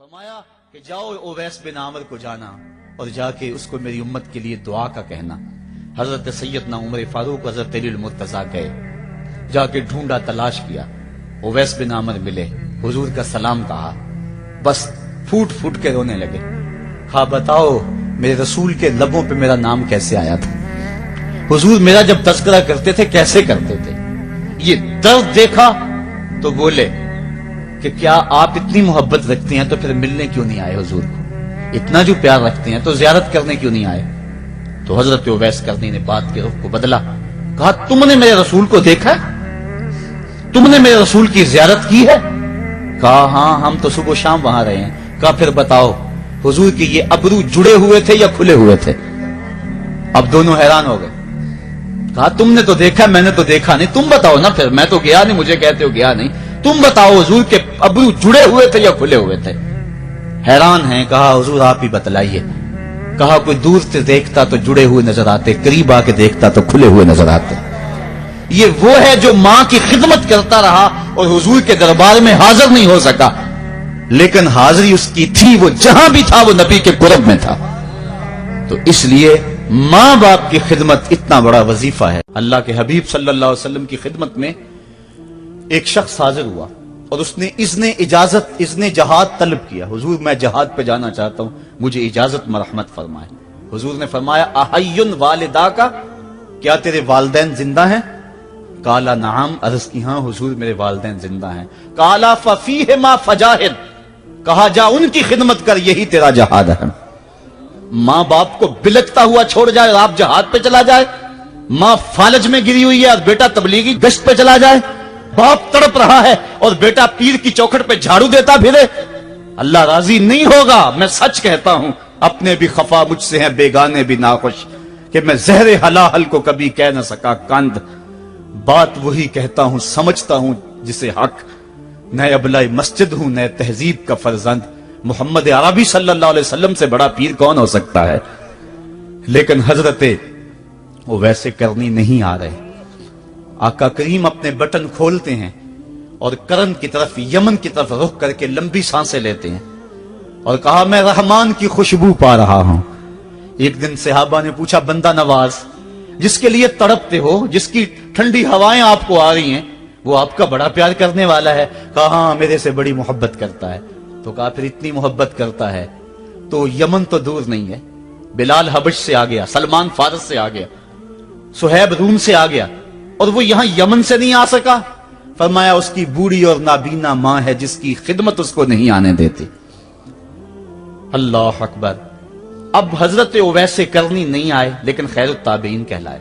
فرمایا کہ جاؤ اویس بن عامر کو جانا اور جا کے اس کو میری امت کے لیے دعا کا کہنا۔ حضرت سیدنا عمر فاروق حضرت علی المرتضیٰ گئے، جا کے ڈھونڈا، تلاش کیا، اویس بن عامر ملے، حضور کا سلام کہا، بس پھوٹ پھوٹ کے رونے لگے۔ ہاں بتاؤ میرے رسول کے لبوں پہ میرا نام کیسے آیا تھا؟ حضور میرا جب تذکرہ کرتے تھے کیسے کرتے تھے؟ یہ درد دیکھا تو بولے کہ کیا آپ اتنی محبت رکھتے ہیں تو پھر ملنے کیوں نہیں آئے حضور کو؟ اتنا جو پیار رکھتے ہیں تو زیارت کرنے کیوں نہیں آئے؟ تو حضرت اویس کرنی نے بات کے رخ کو بدلا، کہا تم نے میرے رسول کو دیکھا ہے؟ تم نے میرے رسول کی زیارت کی ہے؟ کہا ہاں ہم تو صبح و شام وہاں رہے ہیں۔ کہا پھر بتاؤ حضور کی یہ ابرو جڑے ہوئے تھے یا کھلے ہوئے تھے؟ اب دونوں حیران ہو گئے۔ کہا تم نے تو دیکھا، میں نے تو دیکھا نہیں، تم بتاؤ نا، پھر میں تو گیا نہیں، مجھے کہتے ہو گیا نہیں، تم بتاؤ حضور کے ابرو جڑے ہوئے تھے یا کھلے ہوئے تھے؟ حیران ہیں، کہا حضور آپ ہی بتلائیے۔ کہا کوئی دور سے دیکھتا تو جڑے ہوئے نظر آتے، قریب آ کے دیکھتا تو کھلے ہوئے نظر آتے۔ یہ وہ ہے جو ماں کی خدمت کرتا رہا اور حضور کے دربار میں حاضر نہیں ہو سکا، لیکن حاضری اس کی تھی، وہ جہاں بھی تھا وہ نبی کے قرب میں تھا۔ تو اس لیے ماں باپ کی خدمت اتنا بڑا وظیفہ ہے۔ اللہ کے حبیب صلی اللہ علیہ وسلم کی خدمت میں ایک شخص حاضر ہوا اور اس نے اذن جہاد طلب کیا، حضور میں جہاد پہ جانا چاہتا ہوں، مجھے اجازت مرحمت فرمائے۔ حضور نے فرمایا احیٌ والدا کا، کیا تیرے والدین زندہ ہیں؟ قالا نعم، عرض کی ہاں حضور میرے والدین زندہ ہیں۔ قالا ففیہما فجاہد، کہا جا ان کی خدمت کر، یہی تیرا جہاد ہے۔ ماں باپ کو بلکتا ہوا چھوڑ جائے اور آپ جہاد پہ چلا جائے، ماں فالج میں گری ہوئی ہے اور بیٹا تبلیغی گشت پہ چلا جائے، باپ تڑپ رہا ہے اور بیٹا پیر کی چوکھٹ پہ جھاڑو دیتا پھرے، اللہ راضی نہیں ہوگا۔ میں سچ کہتا ہوں، اپنے بھی خفا مجھ سے ہیں، بیگانے بھی ناخوش، کہ میں زہر حلال کو کبھی کہہ نہ سکا کند، بات وہی کہتا ہوں سمجھتا ہوں جسے حق، نئے ابلۂ مسجد ہوں نئے تہذیب کا فرزند، محمد عربی صلی اللہ علیہ وسلم سے بڑا پیر کون ہو سکتا ہے؟ لیکن حضرت وہ ویسے کرنی نہیں آ رہے۔ آقا کریم اپنے بٹن کھولتے ہیں اور کرن کی طرف، یمن کی طرف رخ کر کے لمبی سانسیں لیتے ہیں اور کہا میں رحمان کی خوشبو پا رہا ہوں۔ ایک دن صحابہ نے پوچھا بندہ نواز جس کے لیے تڑپتے ہو، جس کی ٹھنڈی ہوائیں آپ کو آ رہی ہیں، وہ آپ کا بڑا پیار کرنے والا ہے؟ کہا ہاں میرے سے بڑی محبت کرتا ہے۔ تو کہا پھر اتنی محبت کرتا ہے تو یمن تو دور نہیں ہے، بلال حبش سے آ گیا، سلمان فارس سے آ گیا، سہیب روم سے آ گیا، اور وہ یہاں یمن سے نہیں آ سکا؟ فرمایا اس کی بوڑھی اور نابینا ماں ہے جس کی خدمت اس کو نہیں آنے دیتی۔ اللہ اکبر۔ اب حضرت اویس کرنی نہیں آئے لیکن خیر التابعین کہلائے،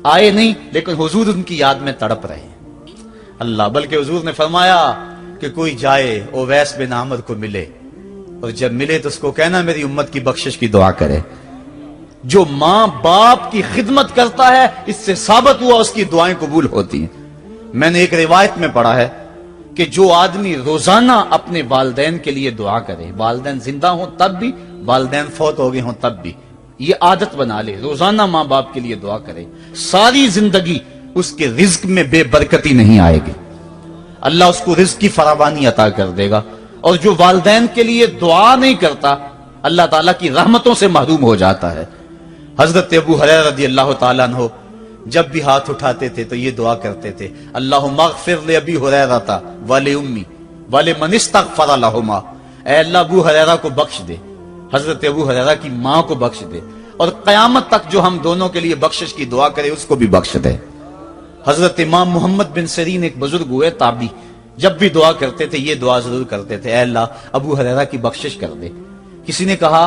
آئے نہیں لیکن حضور ان کی یاد میں تڑپ رہے ہیں۔ اللہ، بلکہ حضور نے فرمایا کہ کوئی جائے اویس بن عامر کو ملے اور جب ملے تو اس کو کہنا میری امت کی بخشش کی دعا کرے۔ جو ماں باپ کی خدمت کرتا ہے اس سے ثابت ہوا اس کی دعائیں قبول ہوتی ہیں۔ میں نے ایک روایت میں پڑھا ہے کہ جو آدمی روزانہ اپنے والدین کے لیے دعا کرے، والدین زندہ ہوں تب بھی، والدین فوت ہو گئے ہوں تب بھی، یہ عادت بنا لے، روزانہ ماں باپ کے لیے دعا کرے، ساری زندگی اس کے رزق میں بے برکتی نہیں آئے گی، اللہ اس کو رزق کی فراوانی عطا کر دے گا۔ اور جو والدین کے لیے دعا نہیں کرتا اللہ تعالیٰ کی رحمتوں سے محروم ہو جاتا ہے۔ حضرت ابو ہریرہ رضی اللہ تعالیٰ عنہ جب بھی ہاتھ اٹھاتے تھے تو یہ دعا کرتے تھے، اللہم اغفر لابی ہریرہ ولأمی ولمن استغفر لہما، اے اللہ ابو ہریرہ کو بخش دے، حضرت ابو ہریرہ کی ماں کو بخش دے، اور قیامت تک جو ہم دونوں کے لیے بخشش کی دعا کرے اس کو بھی بخش دے۔ حضرت امام محمد بن سیرین ایک بزرگ ہوئے تابعی، جب بھی دعا کرتے تھے یہ دعا ضرور کرتے تھے، اے اللہ ابو ہریرہ کی بخشش کر دے۔ کسی نے کہا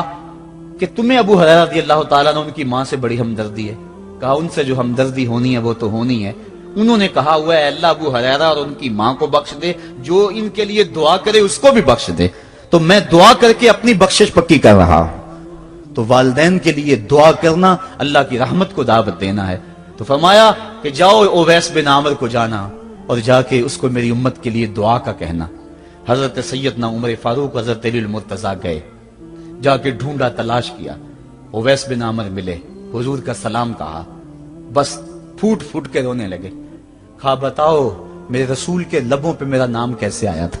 کہ تمہیں ابو ہریرہ رضی اللہ تعالیٰ نے ان کی ماں سے بڑی ہمدردی ہے؟ کہا ان سے جو ہمدردی ہونی ہے وہ تو ہونی ہے۔ انہوں نے کہا ہوا ہے اللہ ابو ہریرہ اور ان کی ماں کو بخش دے، جو ان کے لیے دعا کرے اس کو بھی بخش دے۔ تو میں دعا کر کے اپنی بخشش پکی کر رہا ہوں۔ تو والدین کے لیے دعا کرنا اللہ کی رحمت کو دعوت دینا ہے۔ تو فرمایا کہ جاؤ اویس بن عامر کو جانا اور جا کے اس کو میری امت کے لیے دعا کا کہنا۔ حضرت سیدنا عمر فاروق حضرت علی المرتضیٰ گئے، جا کے ڈھونڈا، تلاش کیا، اویس بن عامر ملے، حضور کا سلام کہا، بس پھوٹ پھوٹ کے رونے لگے۔ کہا بتاؤ میرے رسول کے لبوں پہ میرا نام کیسے آیا تھا؟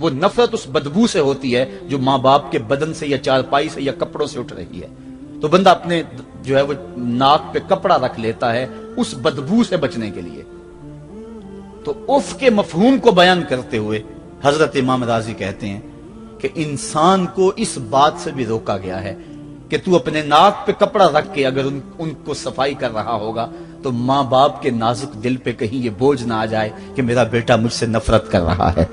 وہ نفرت اس بدبو سے ہوتی ہے جو ماں باپ کے بدن سے یا چارپائی سے یا کپڑوں سے اٹھ رہی ہے. تو بندہ اپنے جو ہے وہ ناک پہ کپڑا رکھ لیتا ہے اس بدبو سے بچنے کے لیے. تو اف کے مفہوم کو بیان کرتے ہوئے حضرت امام رازی کہتے ہیں کہ انسان کو اس بات سے بھی روکا گیا ہے کہ تو اپنے ناک پہ کپڑا رکھ کے اگر ان کو صفائی کر رہا ہوگا تو ماں باپ کے نازک دل پہ کہیں یہ بوجھ نہ آ جائے کہ میرا بیٹا مجھ سے نفرت کر رہا ہے.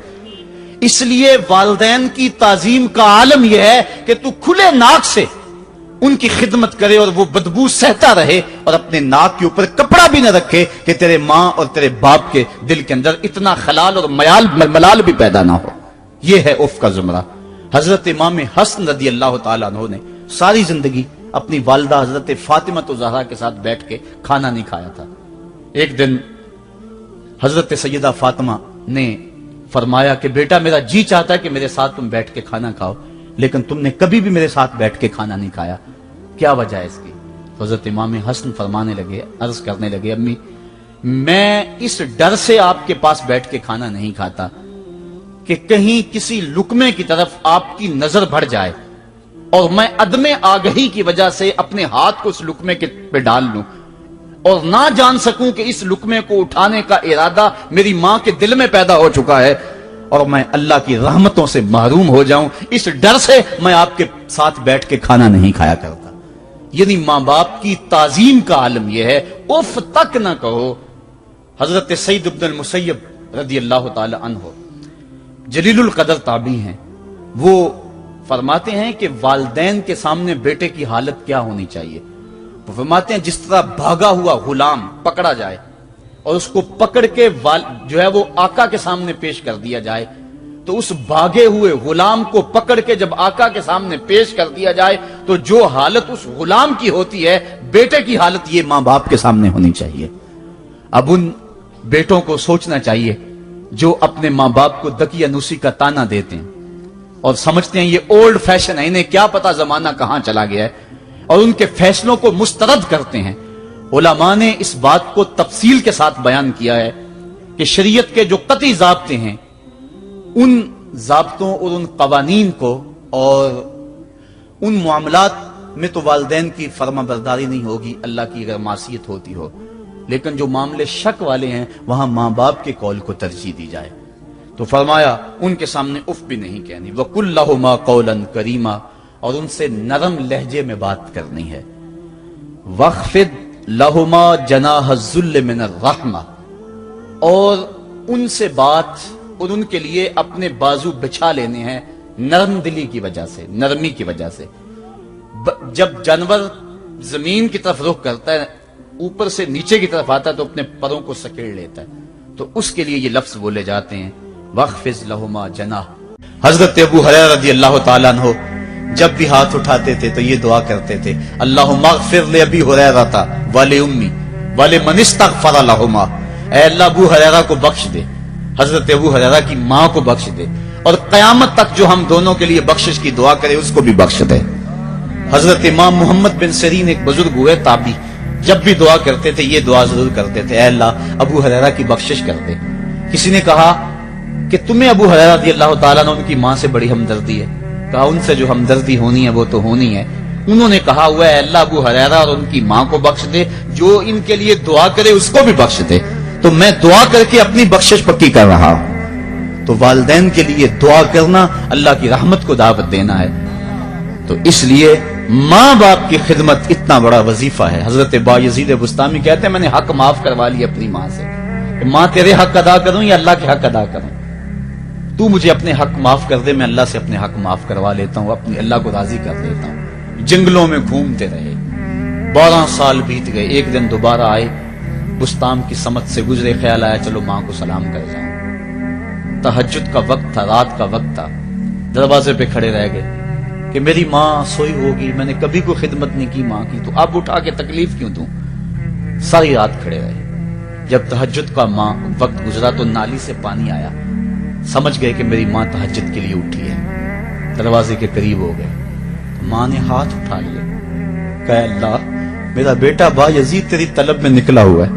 اس لیے والدین کی تعظیم کا عالم یہ ہے کہ تو کھلے ناک سے ان کی خدمت کرے اور وہ بدبو سہتا رہے اور اپنے ناک کے اوپر کپڑا بھی نہ رکھے کہ تیرے ماں اور تیرے باپ کے دل کے اندر اتنا خلال اور ملال بھی پیدا نہ ہو. یہ ہے اف کا زمرہ. حضرت امام حسن رضی اللہ تعالیٰ عنہ نے ساری زندگی اپنی والدہ حضرت فاطمہ زہرا کے ساتھ بیٹھ کے کھانا نہیں کھایا تھا. ایک دن حضرت سیدہ فاطمہ نے فرمایا کہ بیٹا میرا جی چاہتا ہے کہ میرے ساتھ تم بیٹھ کے کھانا کھاؤ لیکن تم نے کبھی بھی میرے ساتھ بیٹھ کے کھانا نہیں کھایا, کیا وجہ ہے اس کی؟ حضرت امام حسن فرمانے لگے, عرض کرنے لگے, امی میں اس ڈر سے آپ کے پاس بیٹھ کے کھانا نہیں کھاتا کہ کہیں کسی لقمے کی طرف آپ کی نظر بڑھ جائے اور میں عدم آگہی کی وجہ سے اپنے ہاتھ کو اس لقمے کے پہ ڈال لوں اور نہ جان سکوں کہ اس لقمے کو اٹھانے کا ارادہ میری ماں کے دل میں پیدا ہو چکا ہے اور میں اللہ کی رحمتوں سے محروم ہو جاؤں. اس ڈر سے میں آپ کے ساتھ بیٹھ کے کھانا نہیں کھایا کرتا. یعنی ماں باپ کی تعظیم کا عالم یہ ہے, اف تک نہ کہو. حضرت سعید بن المسیب رضی اللہ تعالی عنہ جلیل القدر تابعی ہیں, وہ فرماتے ہیں کہ والدین کے سامنے بیٹے کی حالت کیا ہونی چاہیے. وہ فرماتے ہیں جس طرح بھاگا ہوا غلام پکڑا جائے اور اس کو پکڑ کے جو ہے وہ آقا کے سامنے پیش کر دیا جائے تو اس بھاگے ہوئے غلام کو پکڑ کے جب آقا کے سامنے پیش کر دیا جائے تو جو حالت اس غلام کی ہوتی ہے بیٹے کی حالت یہ ماں باپ کے سامنے ہونی چاہیے. اب ان بیٹوں کو سوچنا چاہیے جو اپنے ماں باپ کو دکی انوسی کا تانا دیتے ہیں اور سمجھتے ہیں یہ اولڈ فیشن ہے, انہیں کیا پتا زمانہ کہاں چلا گیا ہے, اور ان کے فیصلوں کو مسترد کرتے ہیں. علماء نے اس بات کو تفصیل کے ساتھ بیان کیا ہے کہ شریعت کے جو قطعی ضابطے ہیں ان ضابطوں اور ان قوانین کو اور ان معاملات میں تو والدین کی فرما برداری نہیں ہوگی اللہ کی اگر معصیت ہوتی ہو, لیکن جو معاملے شک والے ہیں وہاں ماں باپ کے قول کو ترجیح دی جائے. تو فرمایا ان کے سامنے اف بھی نہیں کہنی, وَقُلْ لَهُمَا قَوْلًا كَرِيمًا, اور ان سے نرم لہجے میں بات کرنی ہے. وَخْفِضْ لَهُمَا جَنَاحَ الذُّلِّ مِنَ الرَّحْمَةِ, اور ان سے بات اور ان کے لیے اپنے بازو بچھا لینے ہیں نرم دلی کی وجہ سے, نرمی کی وجہ سے. جب جانور زمین کی طرف رخ کرتا ہے اوپر سے نیچے کی طرف آتا ہے تو اپنے پروں کو سکیڑ لیتا ہے, تو اس کے لیے یہ لفظ بولے جاتے ہیں وَخْفِضْ لَهُمَا جَنَاحَ. حضرت ابو ہریرہ رضی اللہ تعالیٰ عنہ جب بھی ہاتھ اٹھاتے تھے تو یہ دعا کرتے تھے, اللہم اغفر لأبی ہریرہ ولأمی ولمن استغفر لہما, اے اللہ ابو ہریرہ کو بخش دے, حضرت ابو ہریرہ کی ماں کو بخش دے, اور قیامت تک جو ہم دونوں کے لیے بخشش کی دعا کرے اس کو بھی بخش دے. حضرت امام محمد بن سیرین ایک بزرگ ہوئے تابعی, جب بھی دعا کرتے تھے یہ دعا ضرور کرتے تھے, اے اللہ ابو ہریرہ کی بخشش کر دے. کسی نے کہا کہ تمہیں ابو ہریرہ رضی اللہ تعالیٰ عنہ ان کی ماں سے بڑی ہمدردی ہے. کہا ان سے جو ہمدردی ہونی ہے وہ تو ہونی ہے. انہوں نے کہا ہوا ہے اللہ ابو ہریرہ اور ان کی ماں کو بخش دے, جو ان کے لیے دعا کرے اس کو بھی بخش دے. تو میں دعا کر کے اپنی بخشش پکی کر رہا ہوں. تو والدین کے لیے دعا کرنا اللہ کی رحمت کو دعوت دینا ہے. تو اس لیے ماں باپ کی خدمت اتنا بڑا وظیفہ ہے. حضرت بایزید بستامی کہتے ہیں میں نے حق معاف کروا لی اپنی ماں سے, کہ ماں تیرے حق ادا کروں یا اللہ کے حق ادا کروں, تو مجھے اپنے حق معاف کر دے, میں اللہ سے اپنے حق معاف کروا لیتا ہوں, اپنے اللہ کو راضی کر دیتا ہوں. جنگلوں میں گھومتے رہے, 12 سال بیت گئے. ایک دن دوبارہ آئے, بستان کی سمت سے گزرے, خیال آیا چلو ماں کو سلام کر جاؤں. تہجد کا وقت تھا, رات کا وقت تھا, دروازے پہ کھڑے رہ گئے کہ میری ماں سوئی ہوگی, میں نے کبھی کوئی خدمت نہیں کی ماں کی, تو اب اٹھا کے تکلیف کیوں دوں. ساری رات کھڑے رہے. جب تہجد کا ماں وقت گزرا تو نالی سے پانی آیا, سمجھ گئے کہ میری ماں تہجد کے لیے اٹھی ہے. دروازے کے قریب ہو گئے, ماں نے ہاتھ اٹھا لیا, کہا اللہ میرا بیٹا بایزید تیری طلب میں نکلا ہوا ہے,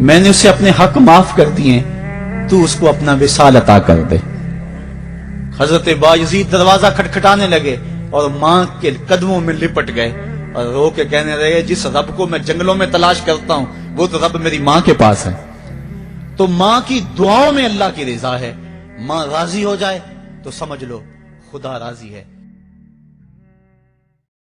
میں نے اسے اپنے حق معاف کر دیے, تو اس کو اپنا وصال عطا کر دے. حضرت بایزید دروازہ کھٹکھٹانے لگے اور ماں کے قدموں میں لپٹ گئے اور رو کے کہنے لگے جس رب کو میں جنگلوں میں تلاش کرتا ہوں وہ تو رب میری ماں کے پاس ہے۔ تو ماں کی دعاؤں میں اللہ کی رضا ہے، ماں راضی ہو جائے تو سمجھ لو خدا راضی ہے۔